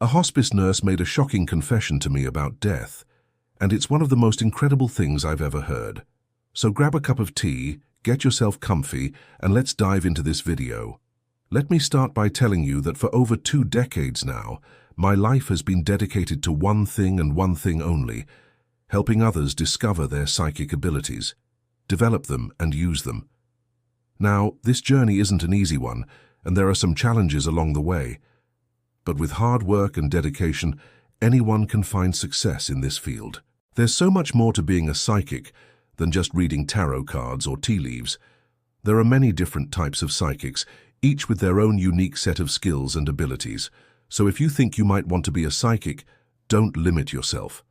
A hospice nurse made a shocking confession to me about death, and it's one of the most incredible things I've ever heard. So grab a cup of tea, get yourself comfy, and let's dive into this video. Let me start by telling you that for over 2 decades now, my life has been dedicated to one thing and one thing only: helping others discover their psychic abilities, develop them, and use them. Now, this journey isn't an easy one, and there are some challenges along the way. But with hard work and dedication, anyone can find success in this field. There's so much more to being a psychic than just reading tarot cards or tea leaves. There are many different types of psychics, each with their own unique set of skills and abilities. So if you think you might want to be a psychic, don't limit yourself.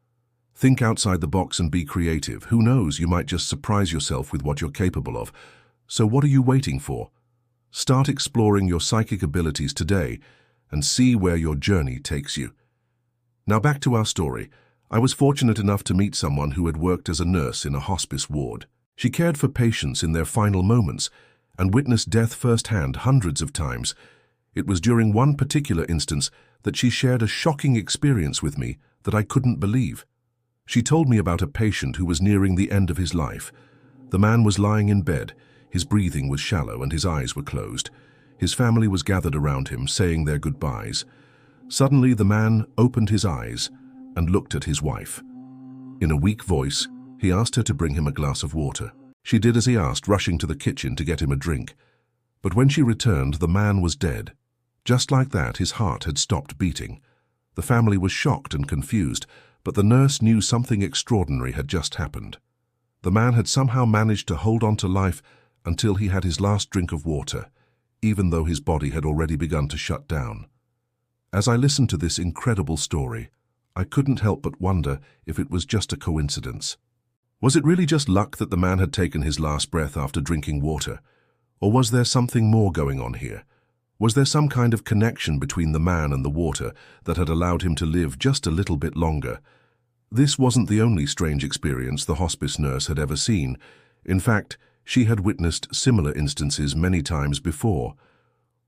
Think outside the box and be creative. Who knows, you might just surprise yourself with what you're capable of. So what are you waiting for? Start exploring your psychic abilities today and see where your journey takes you. Now back to our story. I was fortunate enough to meet someone who had worked as a nurse in a hospice ward. She cared for patients in their final moments and witnessed death firsthand hundreds of times. It was during one particular instance that she shared a shocking experience with me that I couldn't believe. She told me about a patient who was nearing the end of his life. The man was lying in bed, his breathing was shallow and his eyes were closed. His family was gathered around him, saying their goodbyes. Suddenly, the man opened his eyes and looked at his wife. In a weak voice, he asked her to bring him a glass of water. She did as he asked, rushing to the kitchen to get him a drink. But when she returned, the man was dead. Just like that, his heart had stopped beating. The family was shocked and confused, but the nurse knew something extraordinary had just happened. The man had somehow managed to hold on to life until he had his last drink of water, even though his body had already begun to shut down. As I listened to this incredible story, I couldn't help but wonder if it was just a coincidence. Was it really just luck that the man had taken his last breath after drinking water? Or was there something more going on here? Was there some kind of connection between the man and the water that had allowed him to live just a little bit longer? This wasn't the only strange experience the hospice nurse had ever seen. In fact, she had witnessed similar instances many times before.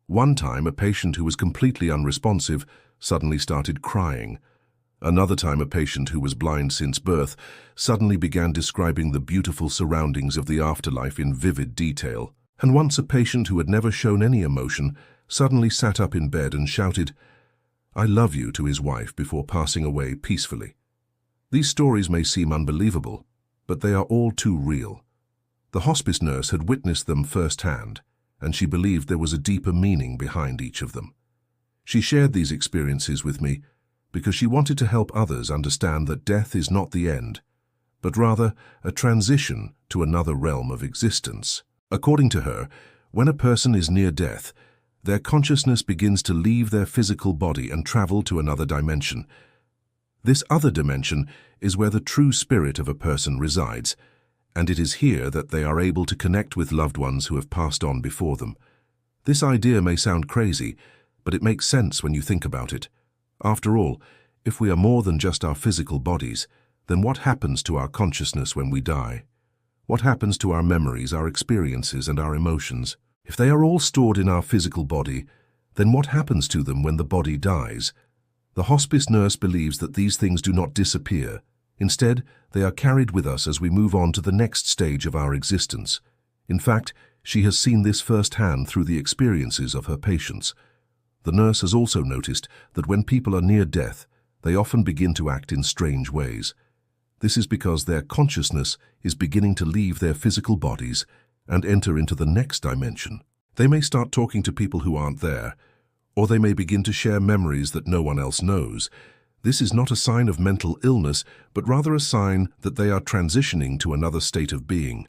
One time, a patient who was completely unresponsive suddenly started crying. Another time, a patient who was blind since birth suddenly began describing the beautiful surroundings of the afterlife in vivid detail. And once, a patient who had never shown any emotion suddenly sat up in bed and shouted, "I love you," to his wife before passing away peacefully. These stories may seem unbelievable, but they are all too real. The hospice nurse had witnessed them firsthand, and she believed there was a deeper meaning behind each of them. She shared these experiences with me because she wanted to help others understand that death is not the end, but rather a transition to another realm of existence. According to her, when a person is near death, their consciousness begins to leave their physical body and travel to another dimension. This other dimension is where the true spirit of a person resides, and it is here that they are able to connect with loved ones who have passed on before them. This idea may sound crazy, but it makes sense when you think about it. After all, if we are more than just our physical bodies, then what happens to our consciousness when we die? What happens to our memories, our experiences, and our emotions? If they are all stored in our physical body, then what happens to them when the body dies? The hospice nurse believes that these things do not disappear. Instead, they are carried with us as we move on to the next stage of our existence. In fact, she has seen this firsthand through the experiences of her patients. The nurse has also noticed that when people are near death, they often begin to act in strange ways. This is because their consciousness is beginning to leave their physical bodies and enter into the next dimension. They may start talking to people who aren't there, or they may begin to share memories that no one else knows. This is not a sign of mental illness, but rather a sign that they are transitioning to another state of being.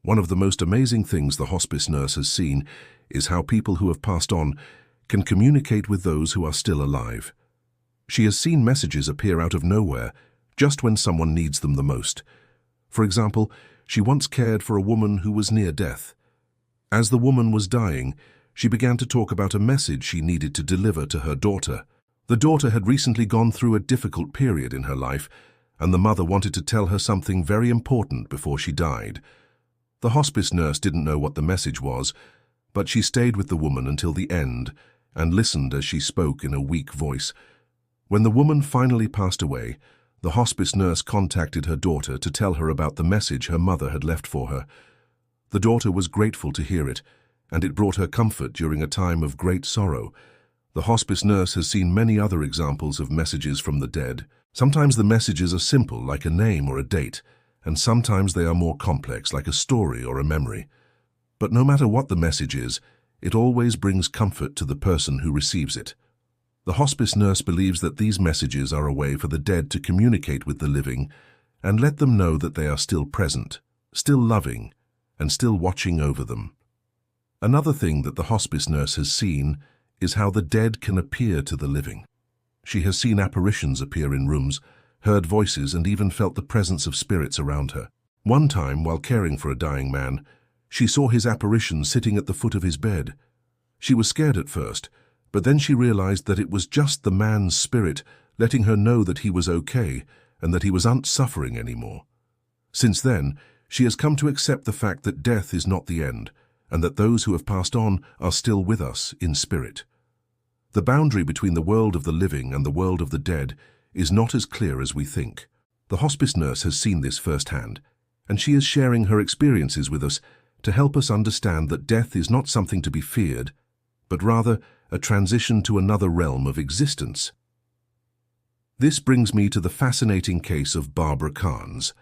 One of the most amazing things the hospice nurse has seen is how people who have passed on can communicate with those who are still alive. She has seen messages appear out of nowhere, just when someone needs them the most. For example, she once cared for a woman who was near death. As the woman was dying, she began to talk about a message she needed to deliver to her daughter. The daughter had recently gone through a difficult period in her life, and the mother wanted to tell her something very important before she died. The hospice nurse didn't know what the message was, but she stayed with the woman until the end and listened as she spoke in a weak voice. When the woman finally passed away, the hospice nurse contacted her daughter to tell her about the message her mother had left for her. The daughter was grateful to hear it, and it brought her comfort during a time of great sorrow. The hospice nurse has seen many other examples of messages from the dead. Sometimes the messages are simple, like a name or a date, and sometimes they are more complex, like a story or a memory. But no matter what the message is, it always brings comfort to the person who receives it. The hospice nurse believes that these messages are a way for the dead to communicate with the living and let them know that they are still present, still loving, and still watching over them. Another thing that the hospice nurse has seen is how the dead can appear to the living. She has seen apparitions appear in rooms, heard voices, and even felt the presence of spirits around her. One time, while caring for a dying man, she saw his apparition sitting at the foot of his bed. She was scared at first, but then she realized that it was just the man's spirit letting her know that he was okay and that he wasn't suffering anymore. Since then, she has come to accept the fact that death is not the end, and that those who have passed on are still with us in spirit. The boundary between the world of the living and the world of the dead is not as clear as we think. The hospice nurse has seen this firsthand, and she is sharing her experiences with us to help us understand that death is not something to be feared, but rather a transition to another realm of existence. This brings me to the fascinating case of Barbara Karnes.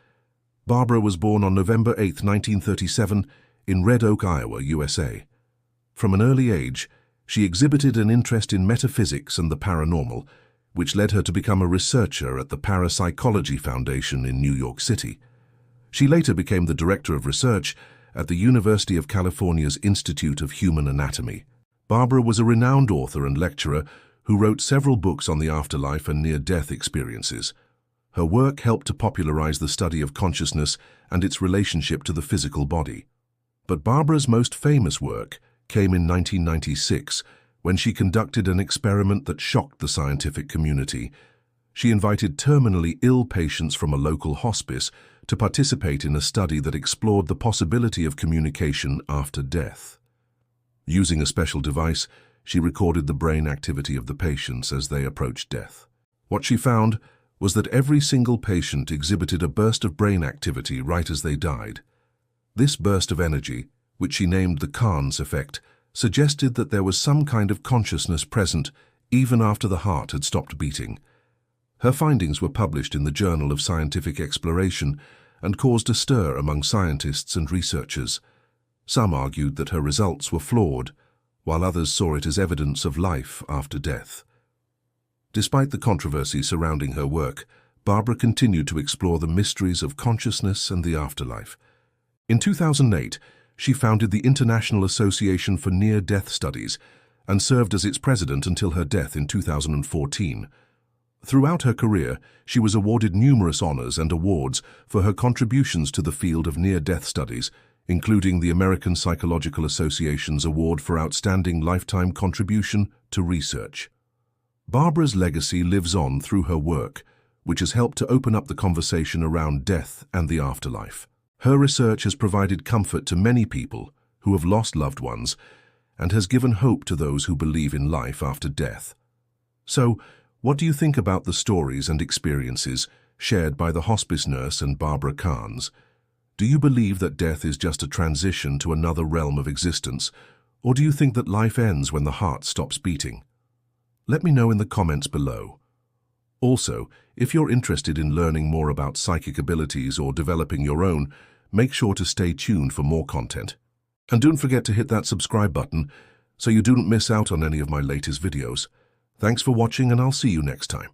Barbara was born on November 8, 1937, in Red Oak, Iowa, USA. From an early age, she exhibited an interest in metaphysics and the paranormal, which led her to become a researcher at the Parapsychology Foundation in New York City. She later became the director of research at the University of California's Institute of Human Anatomy. Barbara was a renowned author and lecturer who wrote several books on the afterlife and near-death experiences. Her work helped to popularize the study of consciousness and its relationship to the physical body. But Barbara's most famous work came in 1996, when she conducted an experiment that shocked the scientific community. She invited terminally ill patients from a local hospice to participate in a study that explored the possibility of communication after death. Using a special device, she recorded the brain activity of the patients as they approached death. What she found was that every single patient exhibited a burst of brain activity right as they died. This burst of energy, which she named the Karnes effect, suggested that there was some kind of consciousness present even after the heart had stopped beating. Her findings were published in the Journal of Scientific Exploration and caused a stir among scientists and researchers. Some argued that her results were flawed, while others saw it as evidence of life after death. Despite the controversy surrounding her work, Barbara continued to explore the mysteries of consciousness and the afterlife. In 2008, she founded the International Association for Near-Death Studies and served as its president until her death in 2014. Throughout her career, she was awarded numerous honors and awards for her contributions to the field of near-death studies, including the American Psychological Association's Award for Outstanding Lifetime Contribution to Research. Barbara's legacy lives on through her work, which has helped to open up the conversation around death and the afterlife. Her research has provided comfort to many people who have lost loved ones and has given hope to those who believe in life after death. So, what do you think about the stories and experiences shared by the hospice nurse and Barbara Karnes? Do you believe that death is just a transition to another realm of existence, or do you think that life ends when the heart stops beating? Let me know in the comments below. Also, if you're interested in learning more about psychic abilities or developing your own, make sure to stay tuned for more content. And don't forget to hit that subscribe button so you don't miss out on any of my latest videos. Thanks for watching, and I'll see you next time.